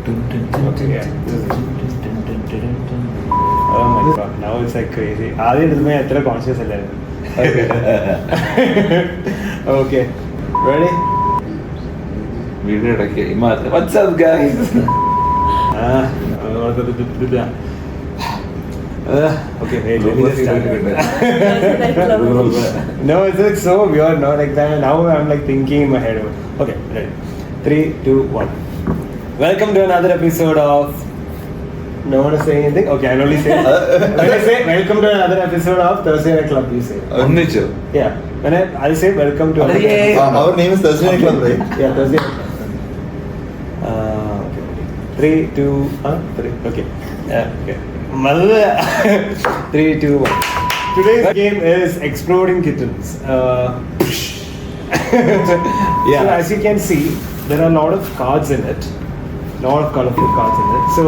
Okay, yeah. Oh my god, now it's like crazy. ആദ്യം എടുത്തപ്പോൾ ഞാൻ എത്ര കോൺഷ്യസ് അല്ലായിരുന്നു. Okay, ready? വീഡിയോ ഇടയ്ക്ക് What's up guys? Okay, wait, let me just start it. No, it's like so weird, no? Like that. Now I'm like thinking in my head. Okay, ready? 3, 2, 1. Welcome to another episode of. No one is saying anything. Okay, I'll only say. When I say welcome to another episode of Thursday Night Club, you say. Onnichu. Yeah. When I'll say welcome to. Our name is Thursday Night Club, right? Yeah, Thursday. Okay. 3, 2, 3. Okay. Okay. 3, 2, 1. Today's game is Exploding Kittens. Yeah. So as you can see, there are a lot of cards in it. Lot of colorful cards in it. So,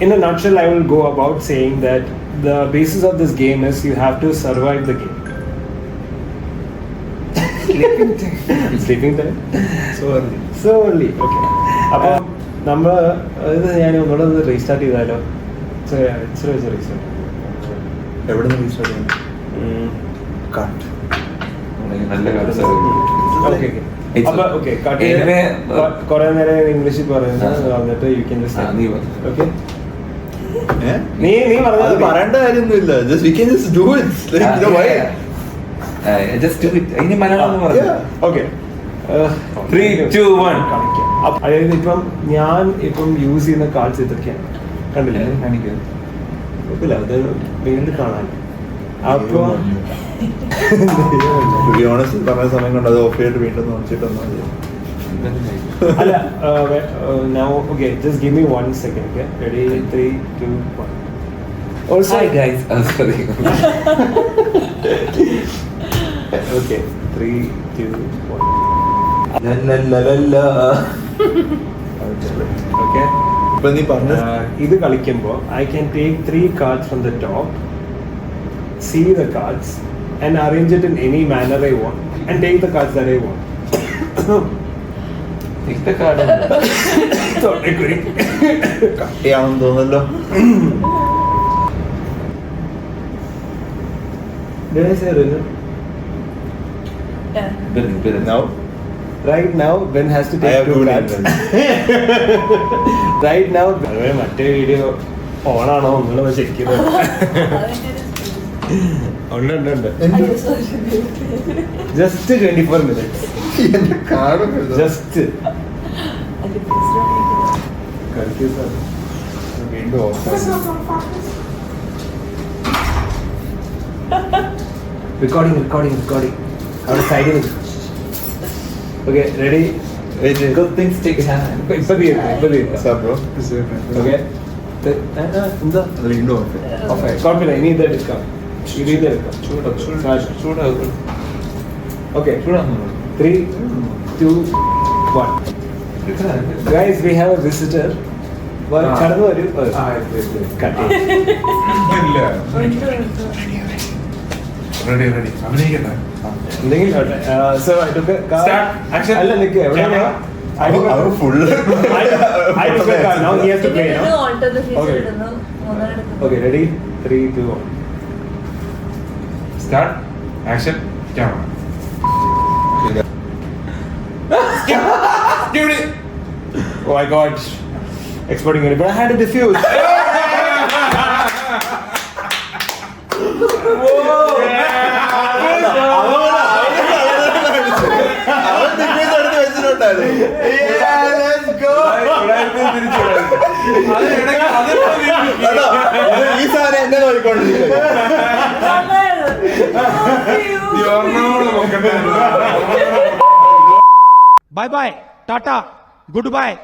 in a nutshell, I will go about saying that the basis of this game is you have to survive the game. Sleeping time? So early. So early. Okay. അപ്പോൾ നമ്മൾ ഇത് ഞാൻ ഒന്നുകൂടെ ഒന്ന് restart ചെയ്താലോ? ഇച്ചിരി വെച്ച് restart. എവിടെ നിന്ന് റീസ്റ്റാർട്ട് ചെയ്യാം? കട്ട്. നല്ല കഥ. Okay okay. അപ്പൊ ഓക്കെ കട്ട് ചെയ്ത് കുറെ നേരം ഇംഗ്ലീഷിൽ പറയുന്നത് വന്നിട്ട് യു ക്യാൻ ജസ്റ്റ് ഓക്കെ. നീ പറഞ്ഞത് പറയേണ്ട കാര്യമൊന്നുമില്ല. Just we can just do it. Like you know Y just do it. ഇനി മലയാളം പറഞ്ഞു. ഓക്കെ 3, 2, 1 കാണിക്കാം. അതായത് ഞാൻ യൂസ് ചെയ്യുന്ന കാർഡ്സ് ഇതൊക്കെയാണ്. കണ്ടില്ലേ? കാണിക്കാം. കുഴപ്പമില്ല, അത് വീണ്ടും കാണാൻ. അപ്പൊ പറഞ്ഞ സമയം കൊണ്ട് അത് ഓഫ് ചെയ്തിട്ട് വീണ്ടും നോക്കിയിട്ടൊന്നും അല്ല. now okay, just give me 1 second. Okay, ready? 3, 2, 1. Also Hi guys. Sorry. Okay, 3, 2, 1. Okay. ഇപ്പൊ നീ പറഞ്ഞ ഇത് കളിക്കുമ്പോൾ I can take 3 cards from the top, see the cards and arrange it in any manner I want and take the cards that I want. Take the card. കട്ടിയാണെന്ന് തോന്നല്ലോ. Did I say rhythm? Yeah. Now Right now Ben has to I take have 2 two cards. Right now മറ്റേ video ഓണാണോ ഒന്നുള്ളത് check ചെയ്ത് ഉണ്ട്. Just 24 minutes. എന്റെ card just വീണ്ടും recording അവിടെ സൈഡിൽ. Okay ready? Good things take time. ഇപ്പൊ bro okay എന്താ വീണ്ടും ഓക്കെ. കുഴപ്പമില്ല, ഇനി ഇത് എടുക്കാം. എടുക്കാം. Okay 3, 2, 1. Guys, we have a visitor. കടന്നു വരൂ. Ready. അഭിനയിക്കട്ടെ. എന്തെങ്കിലും സോ ഐ ടുക്ക് അല്ല നിൽക്കുക എവിടെയാണ്? അവർ full I took a card. Now he has to play now. Okay, ready? 3, 2, 1. Start. Action. Camera. Oh my god. Exploding it. But I had to diffuse. ഈ സാധനം എന്നെ നോക്കിക്കൊണ്ടിരിക്കും. Bye bye, Tata, goodbye.